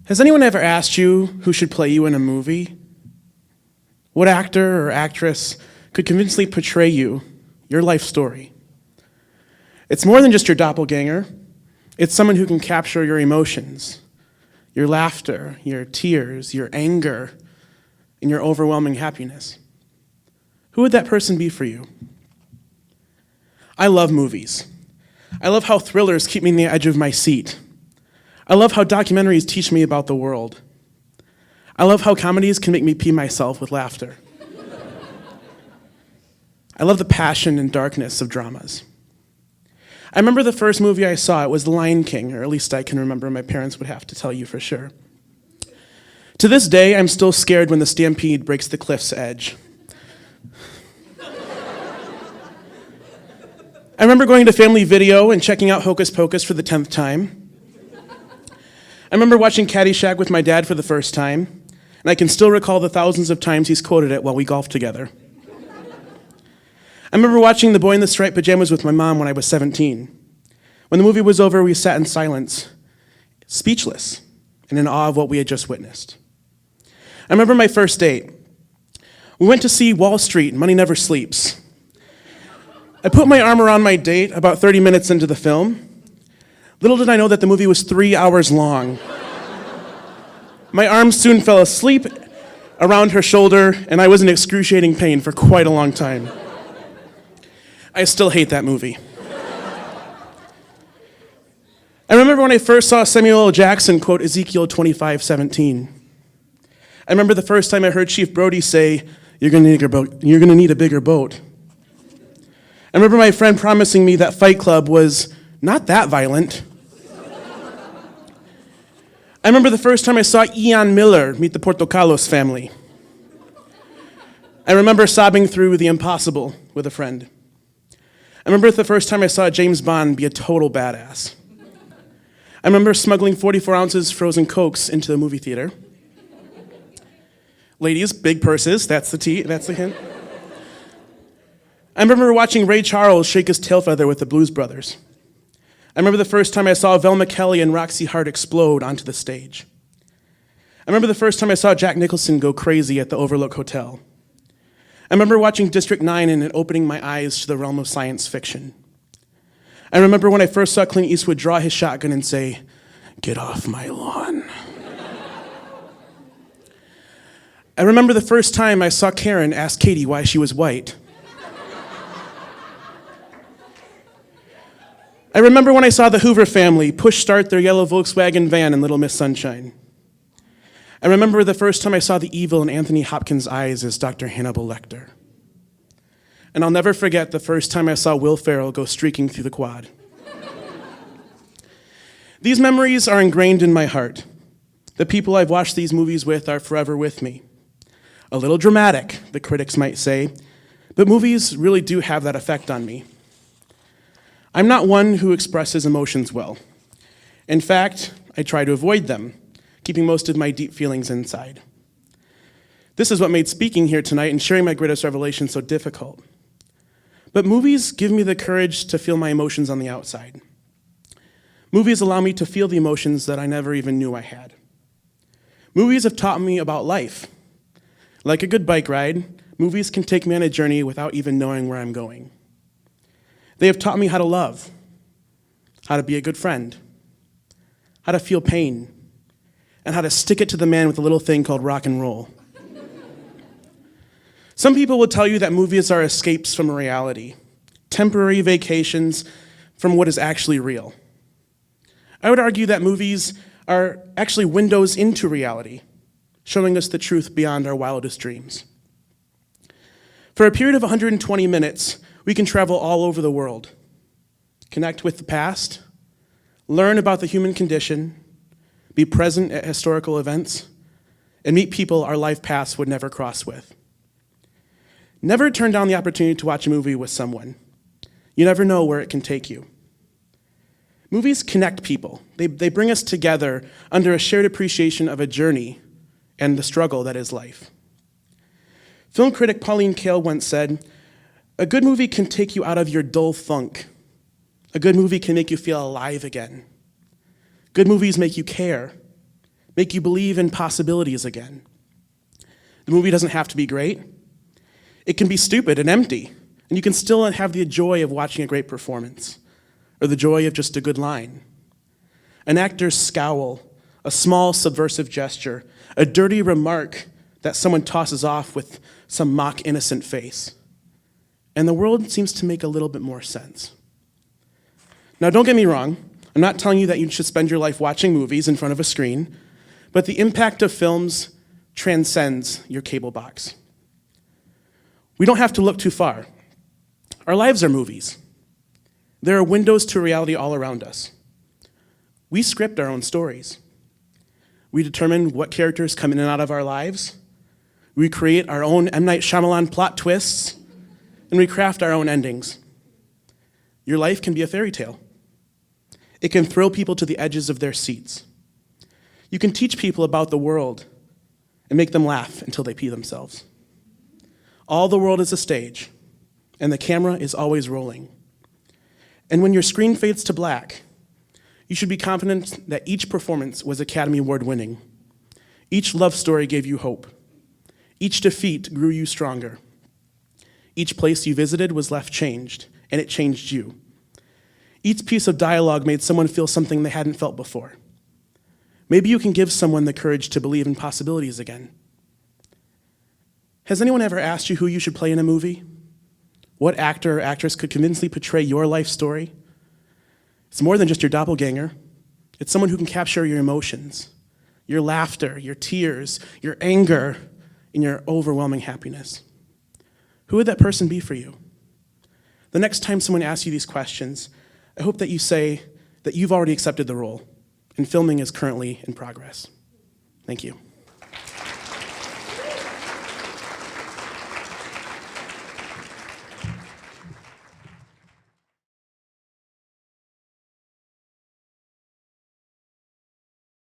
Has anyone ever asked you who should play you in a movie? What actor or actress could convincingly portray you, your life story? It's more than just your doppelganger. It's someone who can capture your emotions, your laughter, your tears, your anger, and your overwhelming happiness. Who would that person be for you? I love movies. I love how thrillers keep me on the edge of my seat. I love how documentaries teach me about the world. I love how comedies can make me pee myself with laughter. I love the passion and darkness of dramas. I remember the first movie I saw, it was The Lion King, or at least I can remember. My parents would have to tell you for sure. To this day, I'm still scared when the stampede breaks the cliff's edge. I remember going to Family Video and checking out Hocus Pocus for the 10th time. I remember watching Caddyshack with my dad for the first time, and I can still recall the thousands of times he's quoted it while we golfed together. I remember watching The Boy in the Striped Pajamas with my mom when I was 17. When the movie was over, we sat in silence, speechless, and in awe of what we had just witnessed. I remember my first date. We went to see Wall Street, Money Never Sleeps. I put my arm around my date about 30 minutes into the film. Little did I know that the movie was 3 hours long. My arm soon fell asleep around her shoulder, and I was in excruciating pain for quite a long time. I still hate that movie. I remember when I first saw Samuel L. Jackson quote Ezekiel 25:17. I remember the first time I heard Chief Brody say, "You're gonna need a bigger boat." I remember my friend promising me that Fight Club was not that violent. I remember the first time I saw Ian Miller meet the Portocalos family. I remember sobbing through The Impossible with a friend. I remember the first time I saw James Bond be a total badass. I remember smuggling 44 ounces frozen Cokes into the movie theater. Ladies, big purses, that's the hint. I remember watching Ray Charles shake his tail feather with the Blues Brothers. I remember the first time I saw Velma Kelly and Roxy Hart explode onto the stage. I remember the first time I saw Jack Nicholson go crazy at the Overlook Hotel. I remember watching District 9 and it opening my eyes to the realm of science fiction. I remember when I first saw Clint Eastwood draw his shotgun and say, "Get off my lawn." I remember the first time I saw Karen ask Katie why she was white. I remember when I saw the Hoover family push start their yellow Volkswagen van in Little Miss Sunshine. I remember the first time I saw the evil in Anthony Hopkins' eyes as Dr. Hannibal Lecter. And I'll never forget the first time I saw Will Ferrell go streaking through the quad. These memories are ingrained in my heart. The people I've watched these movies with are forever with me. A little dramatic, the critics might say, but movies really do have that effect on me. I'm not one who expresses emotions well. In fact, I try to avoid them, keeping most of my deep feelings inside. This is what made speaking here tonight and sharing my greatest revelation so difficult. But movies give me the courage to feel my emotions on the outside. Movies allow me to feel the emotions that I never even knew I had. Movies have taught me about life. Like a good bike ride, movies can take me on a journey without even knowing where I'm going. They have taught me how to love, how to be a good friend, how to feel pain, and how to stick it to the man with a little thing called rock and roll. Some people will tell you that movies are escapes from reality, temporary vacations from what is actually real. I would argue that movies are actually windows into reality, showing us the truth beyond our wildest dreams. For a period of 120 minutes, we can travel all over the world, connect with the past, learn about the human condition, be present at historical events, and meet people our life paths would never cross with. Never turn down the opportunity to watch a movie with someone. You never know where it can take you. Movies connect people. They bring us together under a shared appreciation of a journey and the struggle that is life. Film critic Pauline Kael once said, "A good movie can take you out of your dull funk. A good movie can make you feel alive again. Good movies make you care. make you believe in possibilities again. The movie doesn't have to be great. It can be stupid and empty, and you can still have the joy of watching a great performance, or the joy of just a good line. An actor's scowl, a small subversive gesture, a dirty remark that someone tosses off with some mock innocent face. And the world seems to make a little bit more sense. Now, don't get me wrong. I'm not telling you that you should spend your life watching movies in front of a screen, but the impact of films transcends your cable box. We don't have to look too far. Our lives are movies. There are windows to reality all around us. We script our own stories. We determine what characters come in and out of our lives. We create our own M. Night Shyamalan plot twists, and we craft our own endings. Your life can be a fairy tale. It can throw people to the edges of their seats. You can teach people about the world and make them laugh until they pee themselves. All the world is a stage, and the camera is always rolling. And when your screen fades to black, you should be confident that each performance was Academy Award winning. Each love story gave you hope. Each defeat grew you stronger. Each place you visited was left changed, and it changed you. Each piece of dialogue made someone feel something they hadn't felt before. Maybe you can give someone the courage to believe in possibilities again. Has anyone ever asked you who you should play in a movie? What actor or actress could convincingly portray your life story? It's more than just your doppelganger. It's someone who can capture your emotions, your laughter, your tears, your anger, and your overwhelming happiness. Who would that person be for you? The next time someone asks you these questions, I hope that you say that you've already accepted the role, and filming is currently in progress. Thank you.